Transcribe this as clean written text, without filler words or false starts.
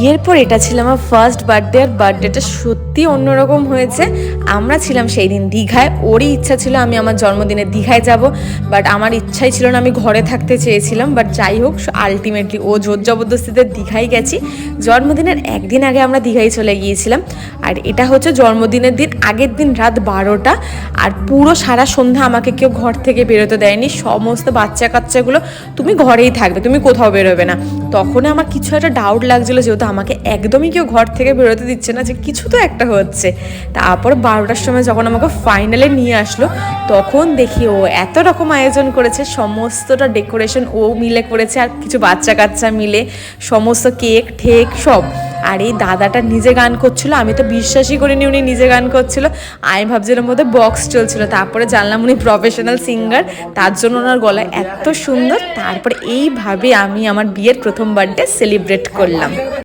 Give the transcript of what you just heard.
বিয়ের পর এটা ছিল আমার ফার্স্ট বার্থডে, আর বার্থডেটা সত্যি অন্যরকম হয়েছে। আমরা ছিলাম সেই দিন দীঘায়, ওরই ইচ্ছা ছিল আমি আমার জন্মদিনে দীঘায় যাব, বাট আমার ইচ্ছাই ছিল না, আমি ঘরে থাকতে চেয়েছিলাম। বাট যাই হোক, আলটিমেটলি ও জোর জবরদস্তিতে দীঘায় গেছি। জন্মদিনের একদিন আগে আমরা দীঘায় চলে গিয়েছিলাম, আর এটা হচ্ছে জন্মদিনের দিন আগের দিন রাত 12টা। আর পুরো সারা সন্ধ্যা আমাকে কেউ ঘর থেকে বেরোতে দেয়নি, সমস্ত বাচ্চা কাচ্চাগুলো তুমি ঘরেই থাকবে, তুমি কোথাও বেরোবে না। তখন আমার কিছু একটা ডাউট লাগছিল, যেহেতু আমাকে একদমই কেউ ঘর থেকে বেরোতে দিচ্ছে না, যে কিছু তো একটা হচ্ছে। তারপর 12টার সময় যখন আমাকে ফাইনালে নিয়ে আসলো, তখন দেখি ও এত রকম আয়োজন করেছে, সমস্তটা ডেকোরেশন ও মিলে করেছে, আর কিছু বাচ্চা কাচ্চা মিলে সমস্ত কেক ঠেক সব। আর এই দাদাটা নিজে গান করছিল, আমি তো বিশ্বাসই করিনি উনি নিজে গান করছিল। আমি ভাবছিলাম বোধহয় বক্স চলছিল, তারপরে জানলাম উনি প্রফেশনাল সিঙ্গার, তার জন্য ওনার গলায় এত সুন্দর। তারপরে এইভাবে আমি আমার বিয়ের প্রথম বার্থডে সেলিব্রেট করলাম।